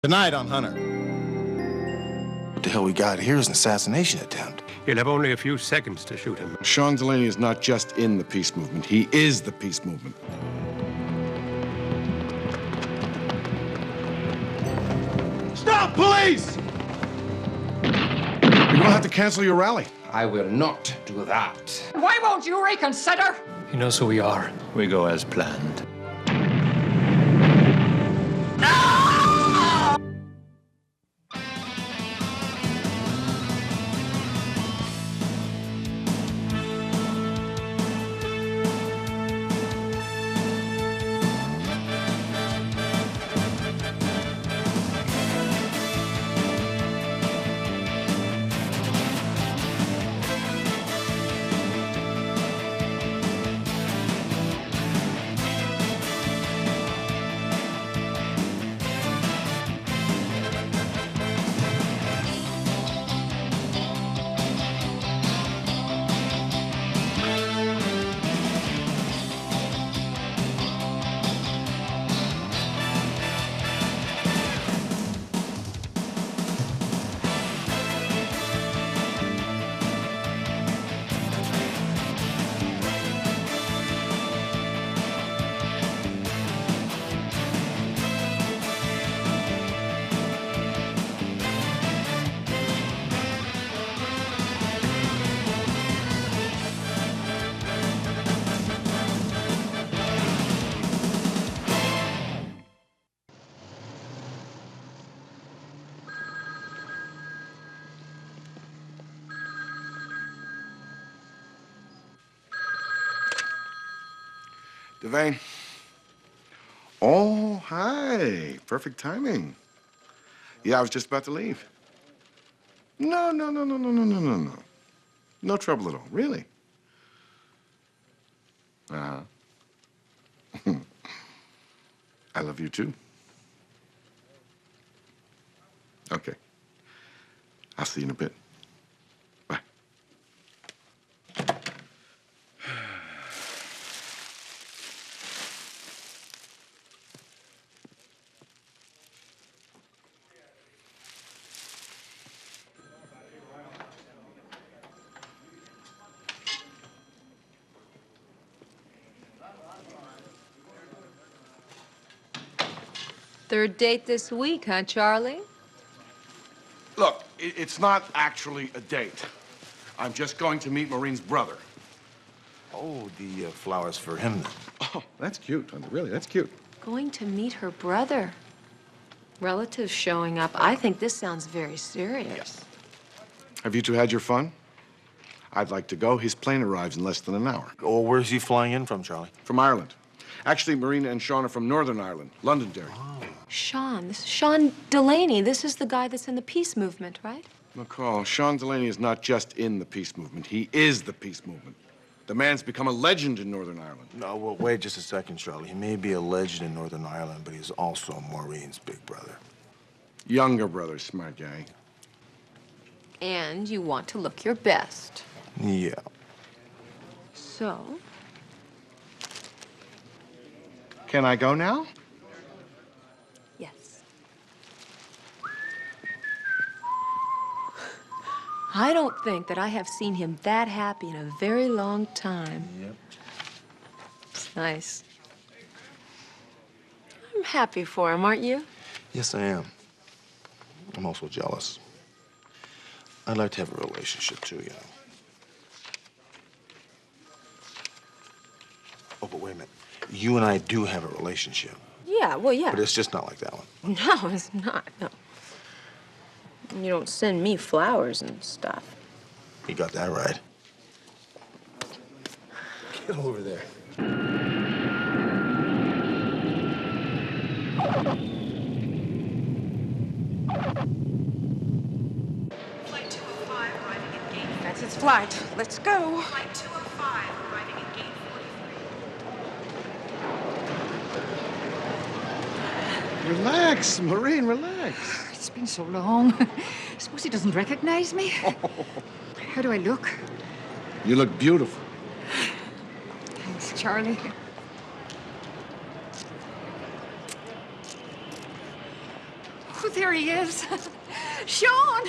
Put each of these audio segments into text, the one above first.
Tonight on Hunter. What the hell we got here is an assassination attempt. You'll have only a few seconds to shoot him. Sean Delaney is not just in the peace movement. He is the peace movement. Stop, police! You're gonna have to cancel your rally. I will not do that. Why won't you reconsider? He knows who we are. We go as planned. Devane. Oh, hi. Perfect timing. Yeah, I was just about to leave. No. No trouble at all, really. Uh-huh. I love you too. Okay. I'll see you in a bit. Bye. Third date this week, huh, Charlie? Look, it's not actually a date. I'm just going to meet Maureen's brother. Oh, the flowers for him then. Oh, that's cute, Hunter. Really, that's cute. Going to meet her brother. Relatives showing up. I think this sounds very serious. Have you two had your fun? I'd like to go. His plane arrives in less than an hour. Oh, where's he flying in from, Charlie? From Ireland. Actually, Marina and Sean are from Northern Ireland, Londonderry. Oh. Sean, this is Sean Delaney. This is the guy that's in the peace movement, right? McCall, Sean Delaney is not just in the peace movement. He is the peace movement. The man's become a legend in Northern Ireland. No, well, wait just a second, Charlie. He may be a legend in Northern Ireland, but he's also Maureen's big brother. Younger brother, smart guy. And you want to look your best. Yeah. So? Can I go now? Yes. I don't think that I have seen him that happy in a very long time. Yep. It's nice. I'm happy for him, aren't you? Yes, I am. I'm also jealous. I'd like to have a relationship, too, you know. Oh, but wait a minute. You and I do have a relationship. Yeah, well, yeah. But it's just not like that one. No, it's not, no. You don't send me flowers and stuff. You got that right. Get over there. Flight 205 arriving at gate. That's its flight. Let's go. Flight 205 arriving at gate 43. Relax, Maureen, relax. It's been so long. Suppose he doesn't recognize me? How do I look? You look beautiful. Thanks, Charlie. Oh, there he is. Sean!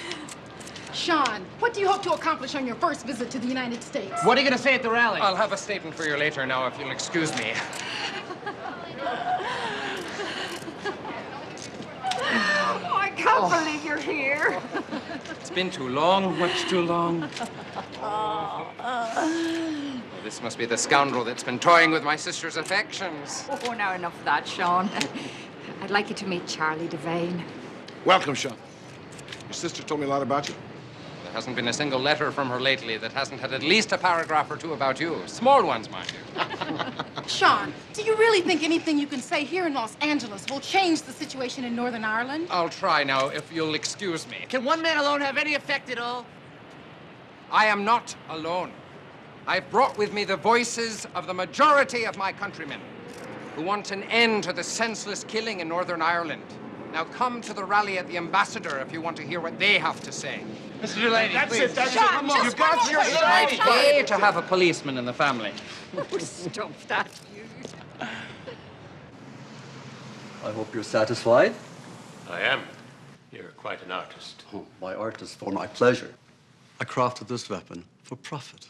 Sean, what do you hope to accomplish on your first visit to the United States? What are you going to say at the rally? I'll have a statement for you later now, if you'll excuse me. Oh, I can't believe you're here. It's been too long, much too long. Well, this must be the scoundrel that's been toying with my sister's affections. Oh, now enough of that, Sean. I'd like you to meet Charlie Devane. Welcome, Sean. Your sister told me a lot about you. There hasn't been a single letter from her lately that hasn't had at least a paragraph or two about you. Small ones, mind you. Sean, do you really think anything you can say here in Los Angeles will change the situation in Northern Ireland? I'll try now, if you'll excuse me. Can one man alone have any effect at all? I am not alone. I've brought with me the voices of the majority of my countrymen who want an end to the senseless killing in Northern Ireland. Now come to the rally at the Ambassador if you want to hear what they have to say. Mr. Delaney, That's please. it, that's it. Sean, Come on. just You got one your more It might Sean. pay to have a policeman in the family. Oh, stop that, you. I hope you're satisfied. I am. You're quite an artist. Oh, my art is for my pleasure. I crafted this weapon for profit.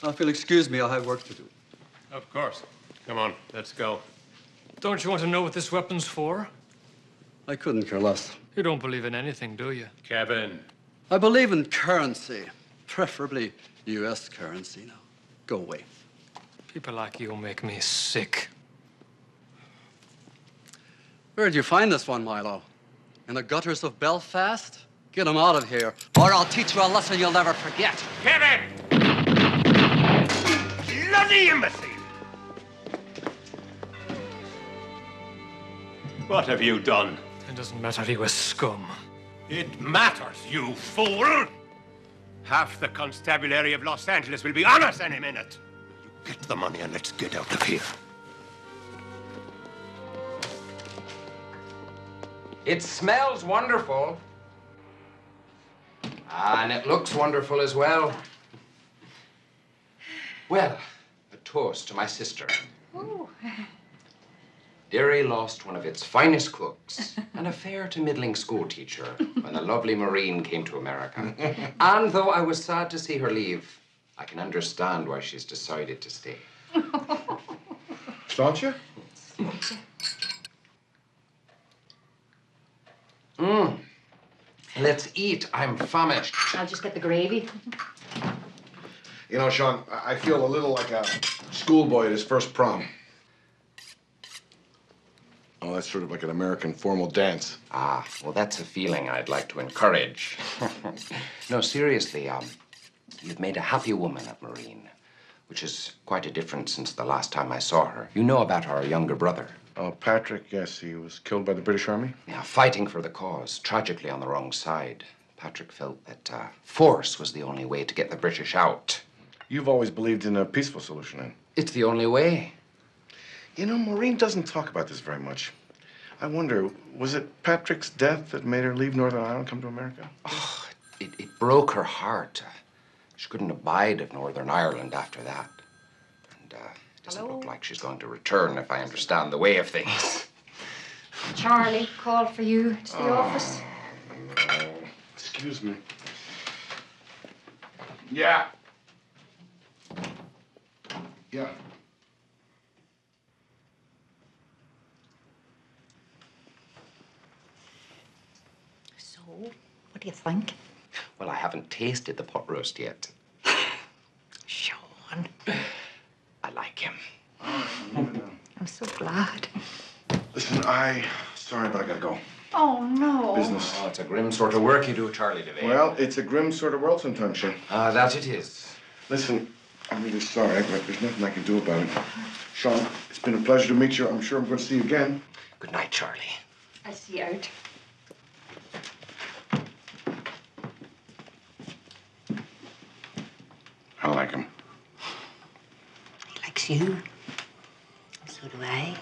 Now, if you'll excuse me, I have work to do. Of course. Come on, let's go. Don't you want to know what this weapon's for? I couldn't care less. You don't believe in anything, do you? Kevin. I believe in currency, preferably U.S. currency. Now, go away. People like you make me sick. Where did you find this one, Milo? In the gutters of Belfast? Get him out of here, or I'll teach you a lesson you'll never forget. Kevin! Bloody imbecile! What have you done? It doesn't matter, he was scum. It matters, you fool! Half the constabulary of Los Angeles will be on us any minute. You get the money and let's get out of here. It smells wonderful. And it looks wonderful as well. Well, a toast to my sister. Oh. Derry lost one of its finest cooks and a fair to middling schoolteacher when the lovely Maureen came to America. And though I was sad to see her leave, I can understand why she's decided to stay. Sláinte? Let's eat. I'm famished. I'll just get the gravy. You know, Sean, I feel a little like a schoolboy at his first prom. Oh, that's sort of like an American formal dance. Ah, well, that's a feeling I'd like to encourage. No, seriously, you've made a happy woman of Maureen, which is quite a difference since the last time I saw her. You know about our younger brother. Oh, Patrick, yes, he was killed by the British Army. Yeah, fighting for the cause, tragically on the wrong side. Patrick felt that force was the only way to get the British out. You've always believed in a peaceful solution, then? It's the only way. You know, Maureen doesn't talk about this very much. I wonder, was it Patrick's death that made her leave Northern Ireland and come to America? Oh, it broke her heart. She couldn't abide of Northern Ireland after that. And it doesn't look like she's going to return, if I understand the way of things. Charlie called for you to the office. No. Excuse me. Yeah. Yeah. So, what do you think? Well, I haven't tasted the pot roast yet. Sean. I like him. I'm so glad. Listen, sorry, but I gotta go. Oh, no. Business. Oh, it's a grim sort of work you do, Charlie Devane. Well, it's a grim sort of world sometimes, Sean. That it is. Listen, I'm really sorry, but there's nothing I can do about it. Sean, it's been a pleasure to meet you. I'm sure I'm going to see you again. Good night, Charlie. I see you out. I like him. He likes you. So do I.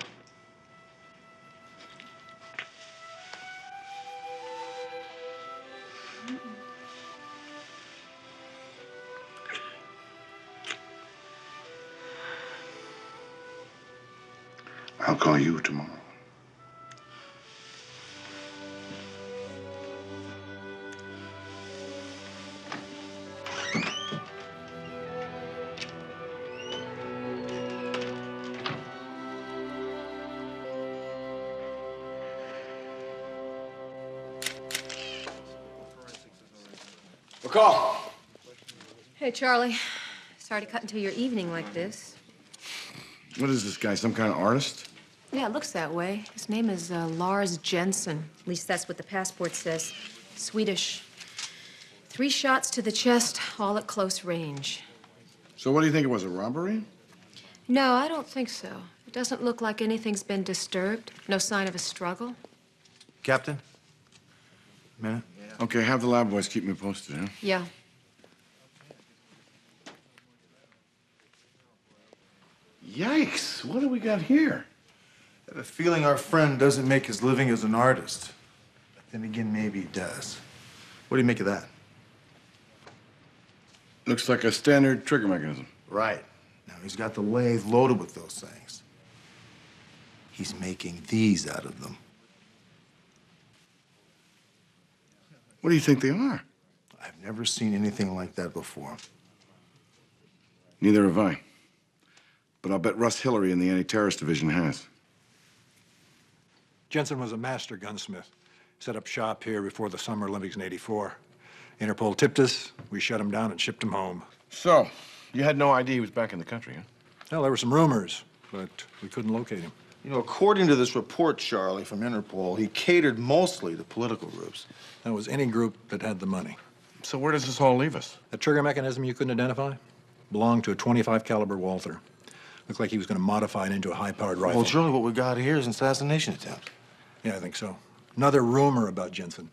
I'll call you tomorrow. McCall. Hey, Charlie. Sorry to cut into your evening like this. What is this guy, some kind of artist? Yeah, it looks that way. His name is Lars Jensen. At least that's what the passport says. Swedish. 3 shots to the chest, all at close range. So what do you think it was, a robbery? No, I don't think so. It doesn't look like anything's been disturbed. No sign of a struggle. Captain? A minute? Okay, have the lab boys keep me posted, huh? Yeah. Yikes, what do we got here? I have a feeling our friend doesn't make his living as an artist. But then again, maybe he does. What do you make of that? Looks like a standard trigger mechanism. Right. Now, he's got the lathe loaded with those things. He's making these out of them. What do you think they are? I've never seen anything like that before. Neither have I. But I'll bet Russ Hillary in the anti-terrorist division has. Jensen was a master gunsmith. Set up shop here before the Summer Olympics in '84. Interpol tipped us. We shut him down and shipped him home. So, you had no idea he was back in the country, huh? Well, there were some rumors, but we couldn't locate him. You know, according to this report, Charlie, from Interpol, he catered mostly to political groups. That was any group that had the money. So where does this all leave us? The trigger mechanism you couldn't identify belonged to a .25 caliber Walther. Looked like he was going to modify it into a high-powered rifle. Well, Charlie, what we got here is an assassination attempt. Yeah, I think so. Another rumor about Jensen.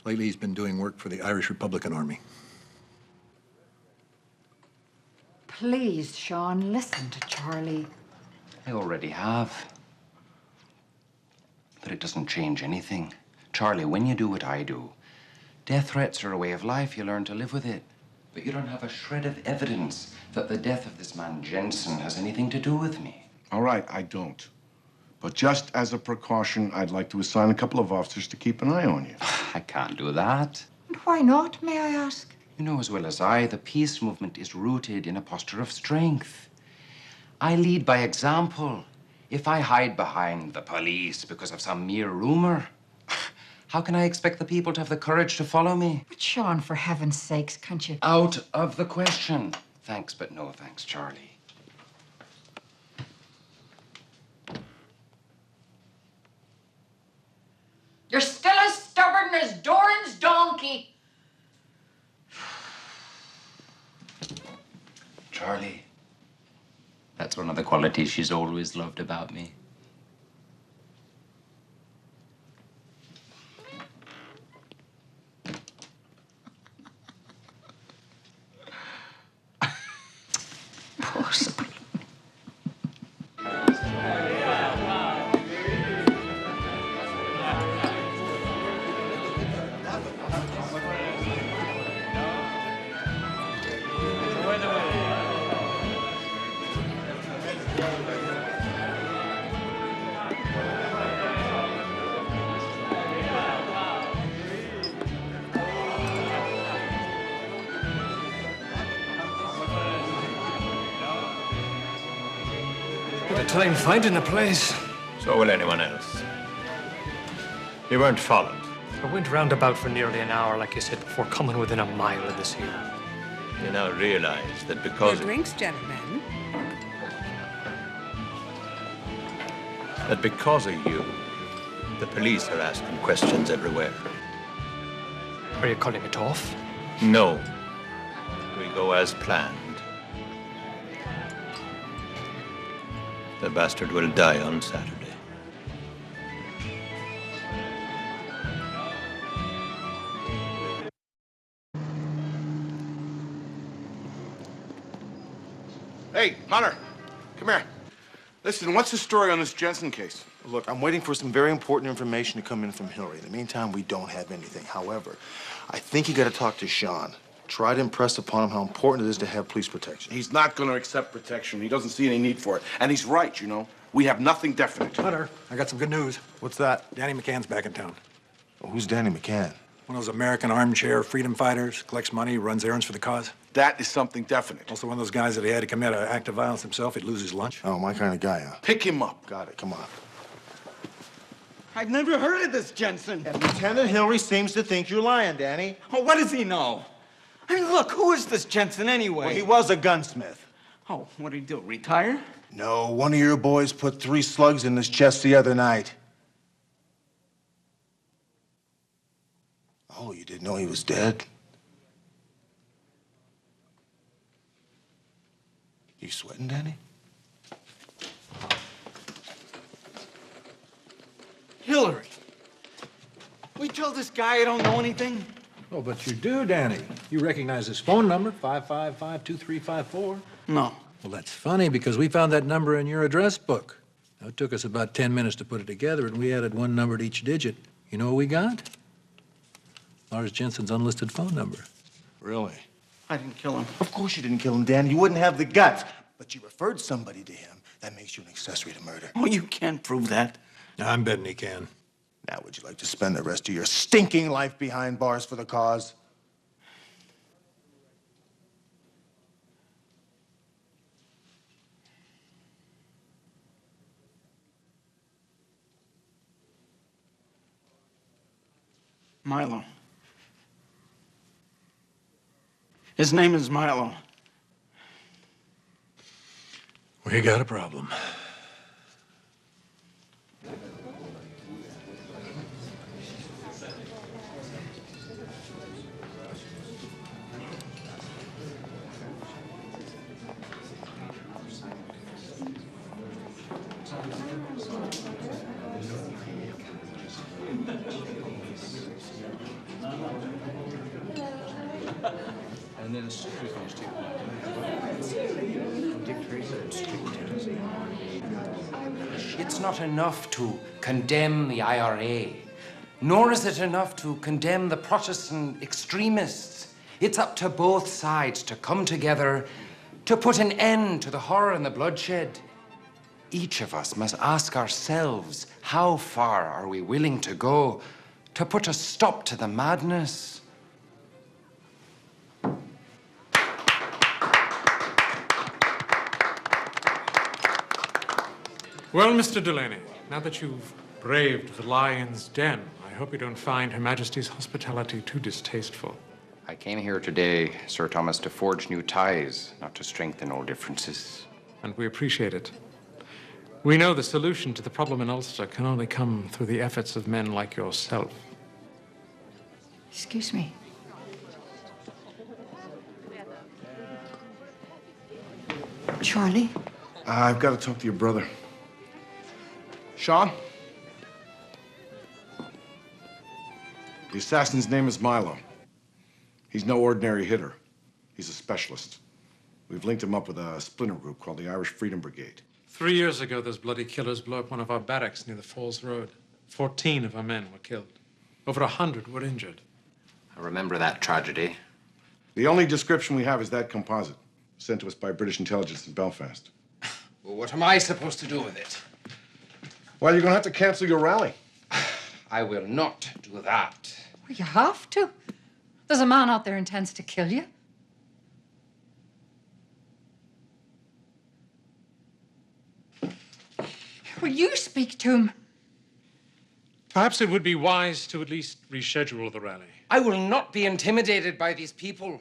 Lately, he's been doing work for the Irish Republican Army. Please, Sean, listen to Charlie. I already have. But it doesn't change anything. Charlie, when you do what I do, death threats are a way of life. You learn to live with it. But you don't have a shred of evidence that the death of this man Jensen has anything to do with me. All right, I don't. But just as a precaution, I'd like to assign a couple of officers to keep an eye on you. I can't do that. And why not, may I ask? You know as well as I, the peace movement is rooted in a posture of strength. I lead by example. If I hide behind the police because of some mere rumor, how can I expect the people to have the courage to follow me? But Sean, for heaven's sakes, can't you? Out of the question. Thanks, but no thanks, Charlie. You're still as stubborn as Doran's donkey. Charlie, that's one of the qualities she's always loved about me. Possible. Bit of time finding a place. So will anyone else. You weren't followed. I went roundabout for nearly an hour, like you said, before coming within a mile of this here. You now realize that because... Your drinks, gentlemen. That because of you, the police are asking questions everywhere. Are you calling it off? No. We go as planned. The bastard will die on Saturday. Hey, Hunter, come here. Listen, what's the story on this Jensen case? Look, I'm waiting for some very important information to come in from Hillary. In the meantime, we don't have anything. However, I think you got to talk to Sean. Try to impress upon him how important it is to have police protection. He's not going to accept protection. He doesn't see any need for it. And he's right, you know. We have nothing definite. Hunter, I got some good news. What's that? Danny McCann's back in town. Well, who's Danny McCann? One of those American armchair freedom fighters, collects money, runs errands for the cause. That is something definite. Also one of those guys that he had to commit an act of violence himself, he'd lose his lunch. Oh, my kind of guy, huh? Pick him up. Got it. Come on. I've never heard of this Jensen. And Lieutenant Hillary seems to think you're lying, Danny. Oh, what does he know? I mean, look, who is this Jensen anyway? Well, he was a gunsmith. Oh, what did he do, retire? No, one of your boys put 3 slugs in his chest the other night. Oh, you didn't know he was dead? You sweating, Danny? Hillary. We told this guy I don't know anything. Oh, but you do, Danny. You recognize his phone number, 555-2354. No. Well, that's funny, because we found that number in your address book. Now, it took us about 10 minutes to put it together, and we added 1 number to each digit. You know what we got? Lars Jensen's unlisted phone number. Really? I didn't kill him. Of course you didn't kill him, Danny. You wouldn't have the guts. But you referred somebody to him. That makes you an accessory to murder. Oh, you can't prove that. I'm betting he can. Now, would you like to spend the rest of your stinking life behind bars for the cause? Milo. His name is Milo. We got a problem. And then It's not enough to condemn the IRA, nor is it enough to condemn the Protestant extremists. It's up to both sides to come together to put an end to the horror and the bloodshed. Each of us must ask ourselves, how far are we willing to go to put a stop to the madness? Well, Mr. Delaney, now that you've braved the lion's den, I hope you don't find Her Majesty's hospitality too distasteful. I came here today, Sir Thomas, to forge new ties, not to strengthen old differences. And we appreciate it. We know the solution to the problem in Ulster can only come through the efforts of men like yourself. Excuse me. Charlie? I've got to talk to your brother. Sean? The assassin's name is Milo. He's no ordinary hitter. He's a specialist. We've linked him up with a splinter group called the Irish Freedom Brigade. 3 years ago, those bloody killers blew up one of our barracks near the Falls Road. 14 of our men were killed. Over 100 were injured. I remember that tragedy. The only description we have is that composite, sent to us by British intelligence in Belfast. Well, what am I supposed to do with it? Well, you're going to have to cancel your rally. I will not do that. Well, you have to. There's a man out there intends to kill you. Will you speak to him? Perhaps it would be wise to at least reschedule the rally. I will not be intimidated by these people.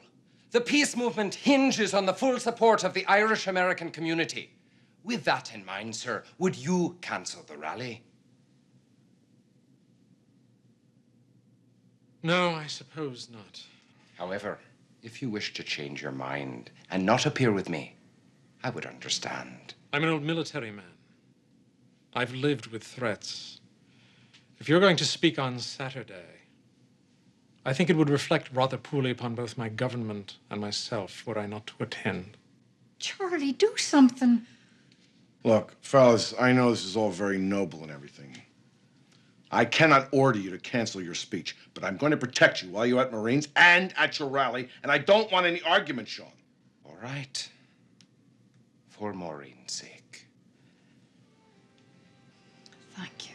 The peace movement hinges on the full support of the Irish-American community. With that in mind, sir, would you cancel the rally? No, I suppose not. However, if you wish to change your mind and not appear with me, I would understand. I'm an old military man. I've lived with threats. If you're going to speak on Saturday, I think it would reflect rather poorly upon both my government and myself were I not to attend. Charlie, do something. Look, fellas, I know this is all very noble and everything. I cannot order you to cancel your speech, but I'm going to protect you while you're at Marines and at your rally, and I don't want any argument, Sean. All right. For Maureen's sake. Thank you.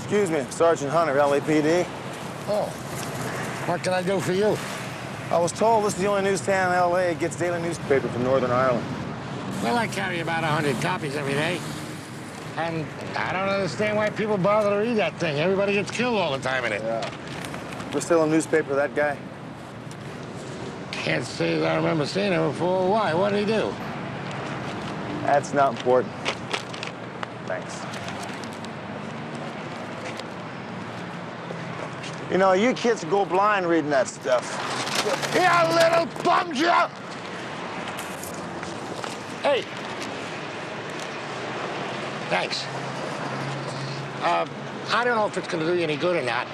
Excuse me, Sergeant Hunter, LAPD. Oh, what can I do for you? I was told this is the only newsstand in LA that gets daily newspaper from Northern Ireland. Well, I carry about 100 copies every day. And I don't understand why people bother to read that thing. Everybody gets killed all the time in it. Yeah. We're still a newspaper, that guy? Can't say that I remember seeing him before. Why? What did he do? That's not important. Thanks. You know, you kids go blind reading that stuff. You little bums, you! Hey. Thanks. I don't know if it's going to do you any good or not,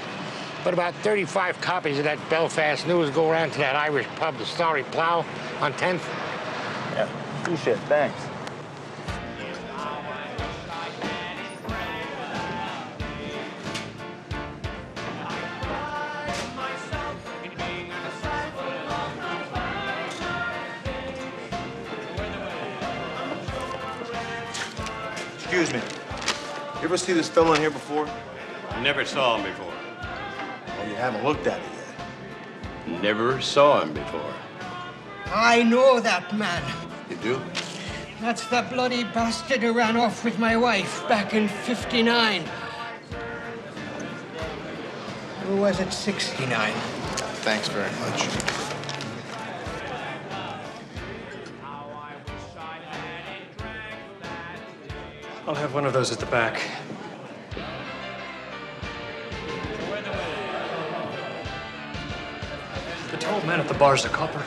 but about 35 copies of that Belfast News go around to that Irish pub, the Starry Plough, on 10th. Yeah, appreciate it. Thanks. Excuse me. You ever see this fellow in here before? Never saw him before. Oh, you haven't looked at it yet. Never saw him before. I know that man. You do? That's the bloody bastard who ran off with my wife back in '59. Or was it '69? Thanks very much. I'll have one of those at the back. The tall man at the bar's a copper.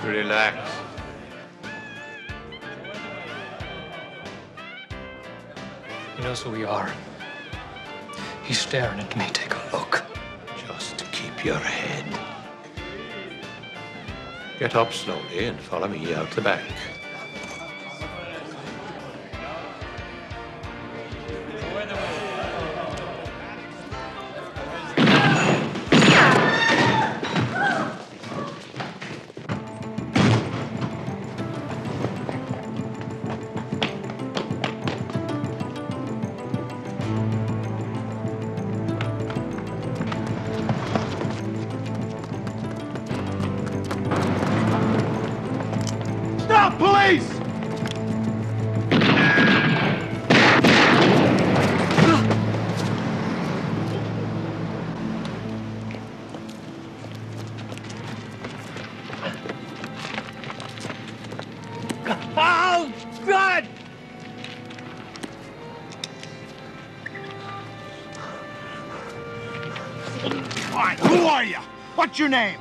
Relax. He knows who we are. He's staring at me. Take a look. Just keep your head. Get up slowly and follow me out the back. Stop, police! Oh, God! Who are you? What's your name?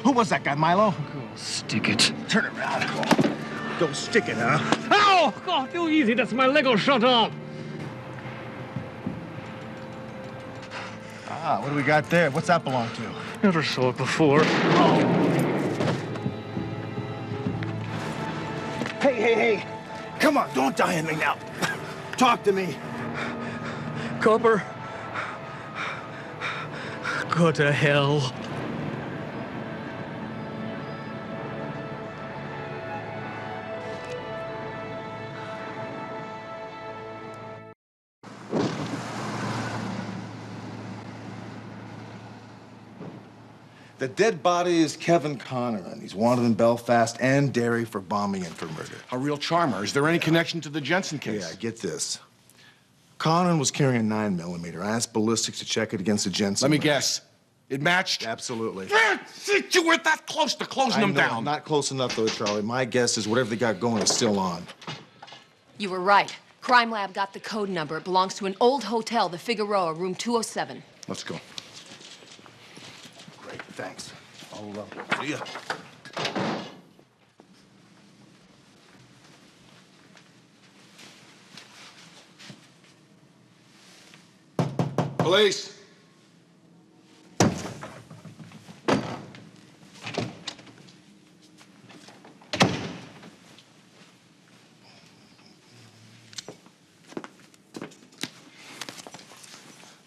Who was that guy, Milo? Stick it. Turn around. Go stick it, huh? Ow! God, too easy. That's my Lego shut off. Ah, what do we got there? What's that belong to? Never saw it before. Hey. Come on, don't die on me now. Talk to me. Copper. Go to hell. The dead body is Kevin Connor, and he's wanted in Belfast and Derry for bombing and for murder. A real charmer. Is there any connection to the Jensen case? Yeah, get this. Connor was carrying a 9mm. I asked ballistics to check it against the Jensen. Let me murder. guess. It matched? Absolutely. You weren't that close to closing them down. Not close enough, though, Charlie. My guess is whatever they got going is still on. You were right. Crime Lab got the code number. It belongs to an old hotel, the Figueroa, room 207. Let's go. Great, thanks. I'll see ya. Police.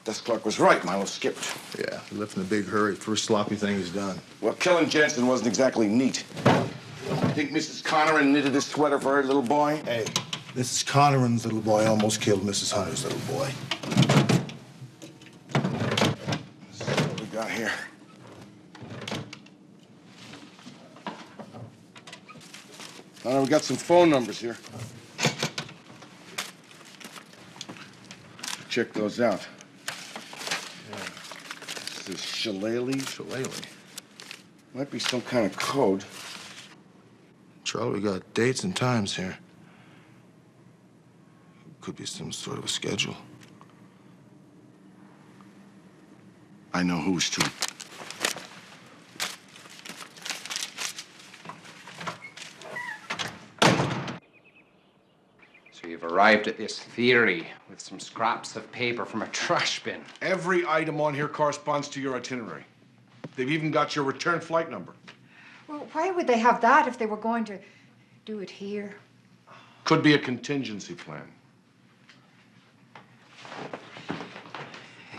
Desk clerk was right. Milo skipped. Yeah, he left in a big hurry. First sloppy thing he's done. Well, killing Jensen wasn't exactly neat. You think Mrs. Conneran knitted this sweater for her little boy? Hey, Mrs. Conneran's little boy almost killed Mrs. Hunter's little boy. Let's see what we got here. All right, we got some phone numbers here. Check those out. This is Shillelagh. Shillelagh. Might be some kind of code. Charlie, we got dates and times here. Could be some sort of a schedule. I know who's to. So you've arrived at this theory with some scraps of paper from a trash bin. Every item on here corresponds to your itinerary. They've even got your return flight number. Well, why would they have that if they were going to do it here? Could be a contingency plan.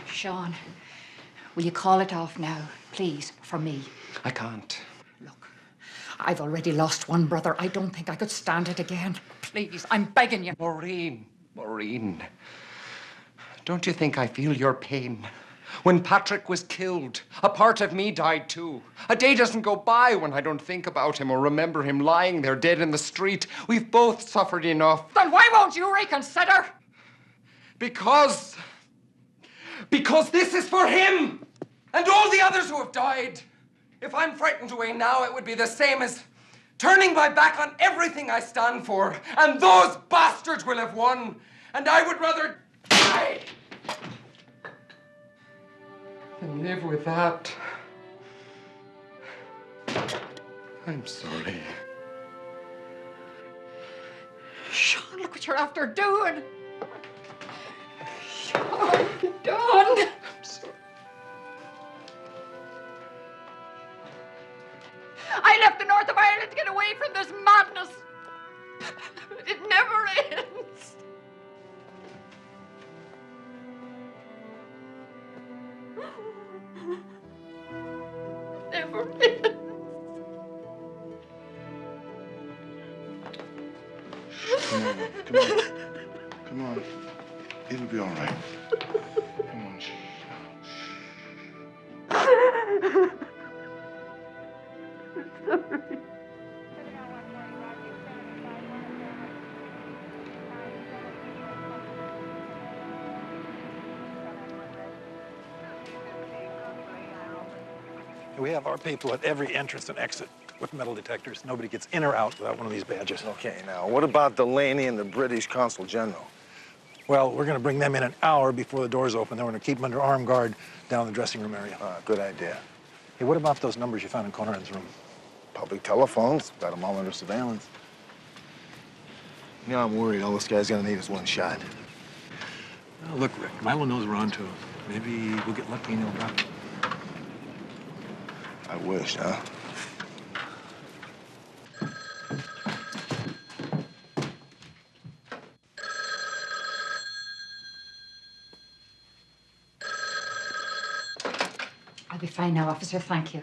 Sean, will you call it off now, please, for me? I can't. Look, I've already lost one brother. I don't think I could stand it again. Please, I'm begging you. Maureen, don't you think I feel your pain? When Patrick was killed, a part of me died too. A day doesn't go by when I don't think about him or remember him lying there dead in the street. We've both suffered enough. Then why won't you reconsider? Because this is for him and all the others who have died. If I'm frightened away now, it would be the same as turning my back on everything I stand for. And those bastards will have won. And I would rather die than live with that. I'm sorry. Sean, look what you're after doing. Sean, Dawn. I'm sorry. I left the north of Ireland to get away from this madness. It never ends. Never ends. Come on, come on. Come on. It'll be all right. Come on. Sorry. We have our people at every entrance and exit with metal detectors. Nobody gets in or out without one of these badges. Okay, now, what about Delaney and the British Consul General? Well, we're going to bring them in an hour before the doors open. Then we're going to keep them under armed guard down in the dressing room area. Good idea. Hey, what about those numbers you found in Conneran's room? Public telephones. Got them all under surveillance. You know, I'm worried all this guy's going to need is one shot. Oh, look, Rick, Milo knows we're on to him. Maybe we'll get lucky and he'll drop it. I wish, huh? I'll be fine now, officer. Thank you.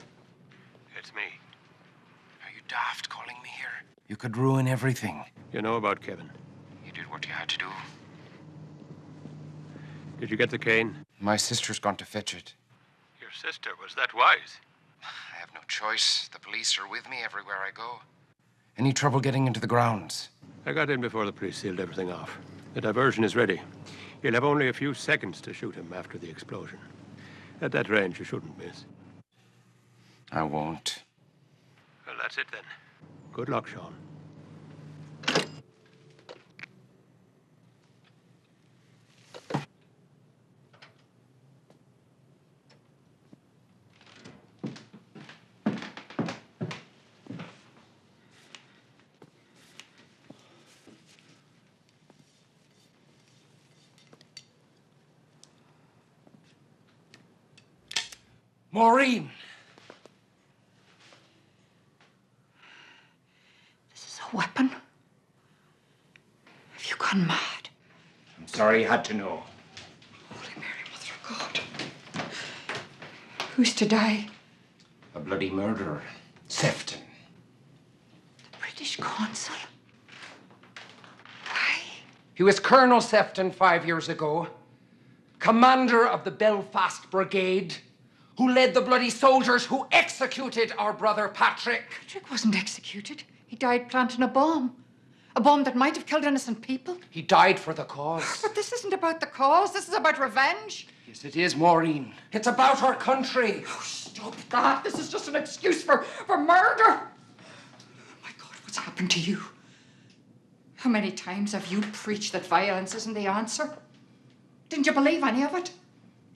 It's me. Are you daft calling me here? You could ruin everything. You know about Kevin. You did what you had to do. Did you get the cane? My sister's gone to fetch it. Your sister was that wise. I have no choice. The police are with me everywhere I go. Any trouble getting into the grounds? I got in before the police sealed everything off. The diversion is ready. You'll have only a few seconds to shoot him after the explosion. At that range, you shouldn't miss. I won't. Well, that's it then. Good luck, Sean. Maureen! This is a weapon? Have you gone mad? I'm sorry you had to know. Holy Mary, Mother of God. Who's to die? A bloody murderer. Sefton. The British consul? He was Colonel Sefton 5 years ago, commander of the Belfast Brigade, who led the bloody soldiers who executed our brother Patrick. Patrick wasn't executed. He died planting a bomb. A bomb that might have killed innocent people. He died for the cause. But this isn't about the cause. This is about revenge. Yes, it is, Maureen. It's about our country. Oh, stop that. This is just an excuse for murder. Oh, my God, what's happened to you? How many times have you preached that violence isn't the answer? Didn't you believe any of it?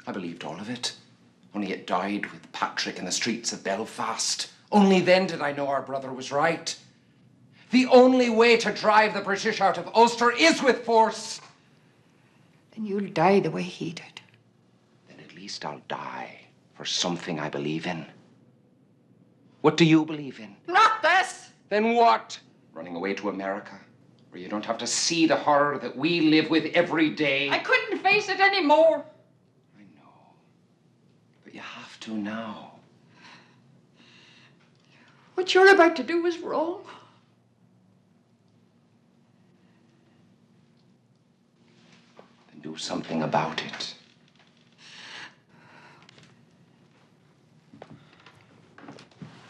I believed all of it. Only it died with Patrick in the streets of Belfast. Only then did I know our brother was right. The only way to drive the British out of Ulster is with force. Then you'll die the way he did. Then at least I'll die for something I believe in. What do you believe in? Not this! Then what? Running away to America, where you don't have to see the horror that we live with every day. I couldn't face it anymore. But you have to now. What you're about to do is wrong. Then do something about it.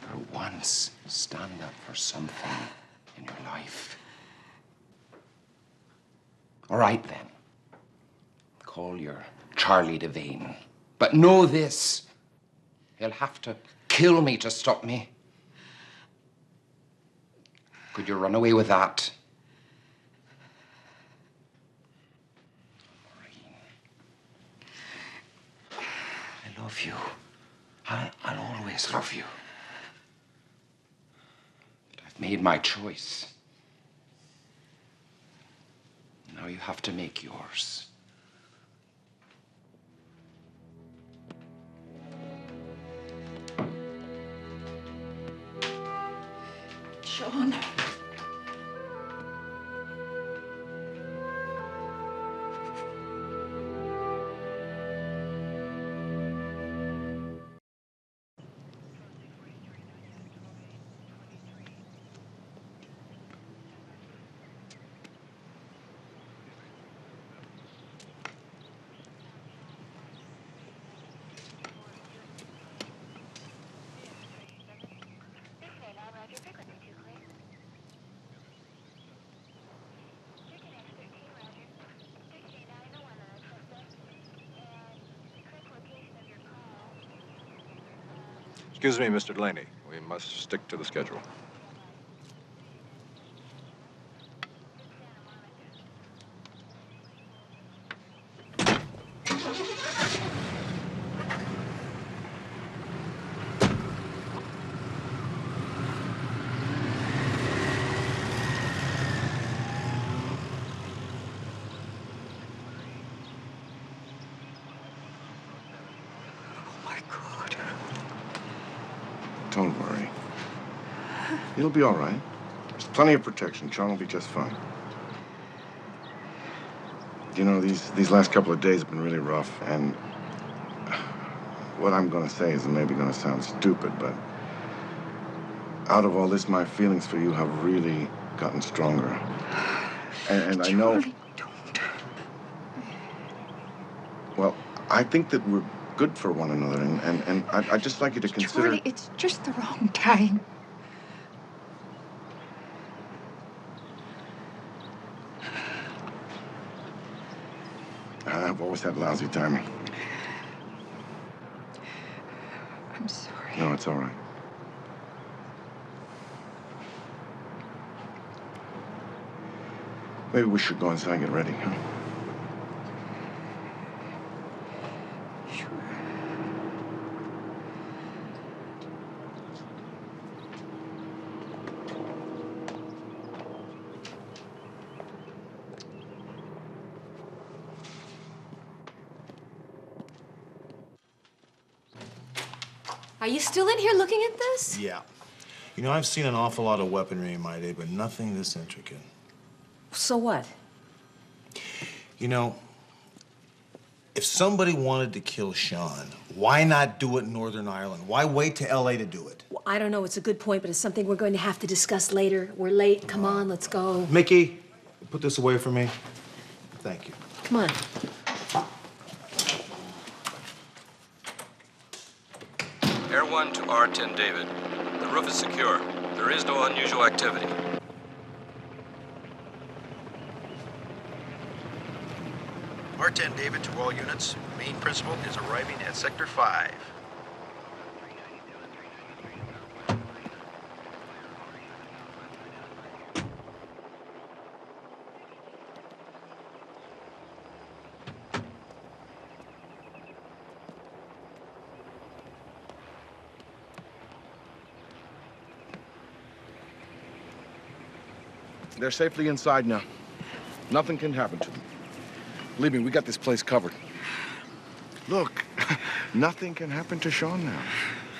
For once, stand up for something in your life. All right, then. Call your Charlie Devane. But know this. He'll have to kill me to stop me. Could you run away with that? Maureen. I love you. I'll always love you. But I've made my choice. Now you have to make yours. Sean. Excuse me, Mr. Delaney. We must stick to the schedule. Don't worry. You'll be all right. There's plenty of protection. Sean will be just fine. You know, these last couple of days have been really rough, and what I'm going to say is maybe going to sound stupid, but out of all this, my feelings for you have really gotten stronger. And I know... Charlie, don't. Well, I think that we're good for one another, and I'd just like you to consider... Charlie, it's just the wrong time. I've always had lousy timing. No, it's all right. Maybe we should go inside and get ready, huh? Are you still in here looking at this? Yeah. You know, I've seen an awful lot of weaponry in my day, but nothing this intricate. So what? You know, if somebody wanted to kill Sean, why not do it in Northern Ireland? Why wait to LA to do it? Well, I don't know. It's a good point, but it's something we're going to have to discuss later. We're late. Come on, let's go. Mickey, put this away for me. Thank you. Come on. Air 1 to R10 David. The roof is secure. There is no unusual activity. R10 David to all units. Main principal is arriving at Sector 5. They're safely inside now. Nothing can happen to them. Believe me, we got this place covered. Look, nothing can happen to Sean now.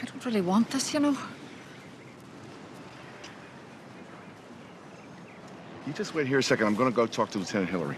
I don't really want this, you know. You just wait here a second. I'm gonna go talk to Lieutenant Hillary.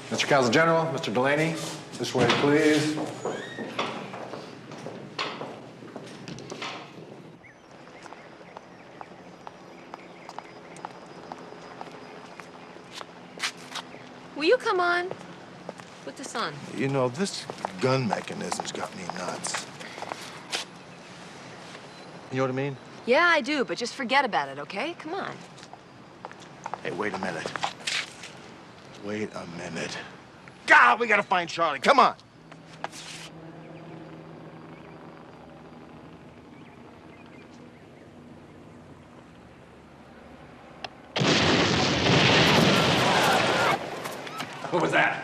Mr. Counsel General, Mr. Delaney, this way, please. Will you come on? Put this on. You know, this gun mechanism's got me nuts. You know what I mean? Yeah, I do, but just forget about it, okay? Come on. Hey, wait a minute. Wait a minute. God, we gotta find Charlie. Come on. What was that?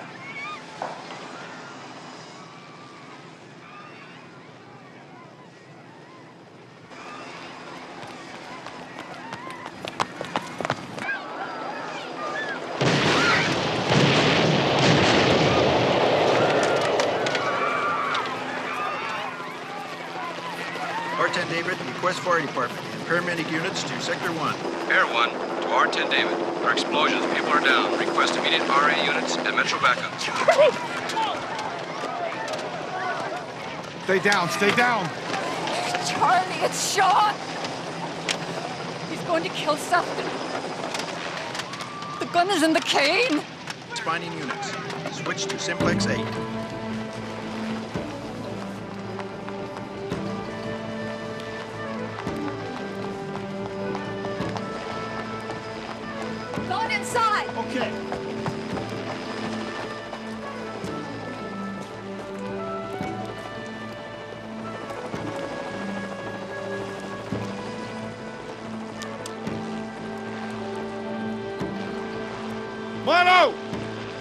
R10 David, request fire department and paramedic units to Sector 1. Air 1 to R10 David. There are explosions. People are down. Request immediate RA units and Metro backup. Stay down, stay down. Charlie, it's Sean. He's going to kill Sefton. The gun is in the cane. Spawning units. Switch to Simplex 8. Gone inside. Okay. Milo!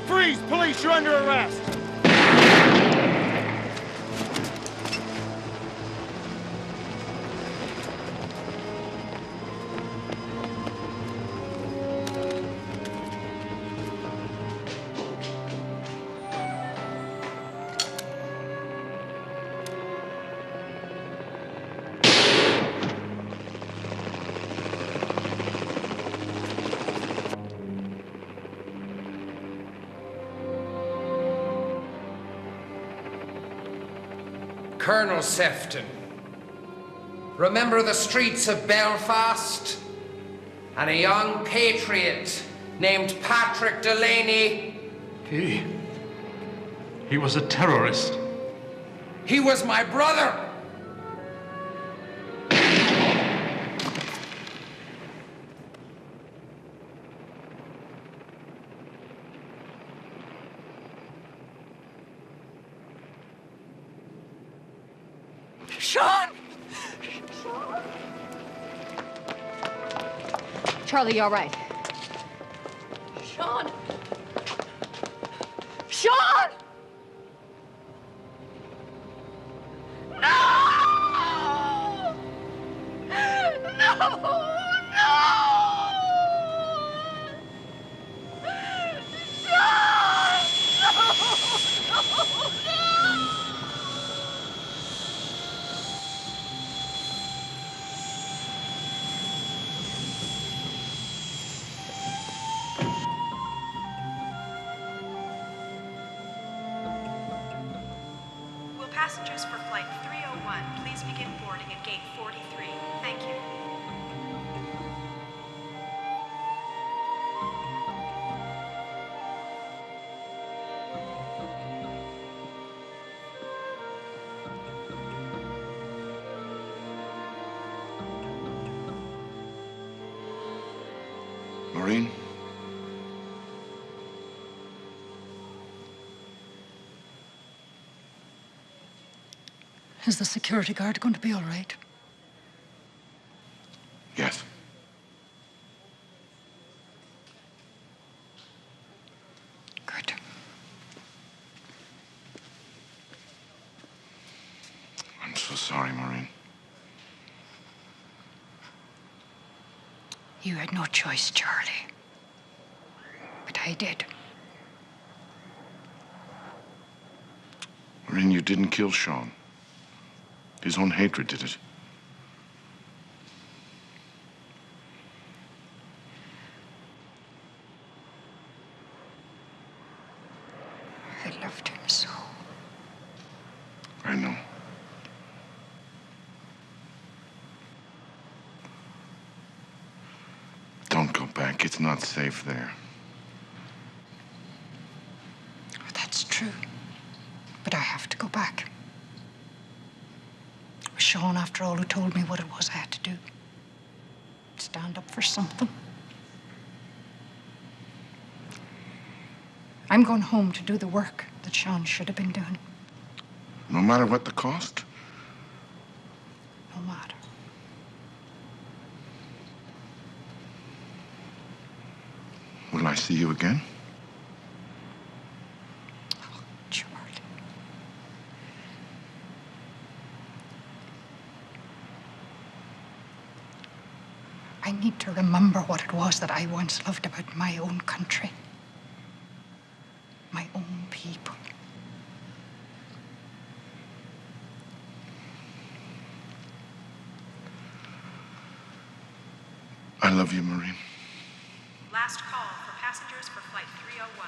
Freeze! Police, you're under arrest! Colonel Sefton, remember the streets of Belfast? And a young patriot named Patrick Delaney? He was a terrorist. He was my brother! Sean! Charlie, you all right? Sean! Sean! No! No! Will passengers for flight 301 please begin boarding at gate 43? Thank you. Maureen? Is the security guard going to be all right? Yes. Good. I'm so sorry, Maureen. You had no choice, Charlie. But I did. Maureen, you didn't kill Sean. His own hatred did it. I loved him so. I know. Don't go back. It's not safe there. That's true. But I have to go back. It was Sean, after all, who told me what it was I had to do. Stand up for something. I'm going home to do the work that Sean should have been doing. No matter what the cost? No matter. Will I see you again? Charlie. I need to remember what it was that I once loved about my own country. My own people. I love you, Maureen. Last call for passengers for flight 301.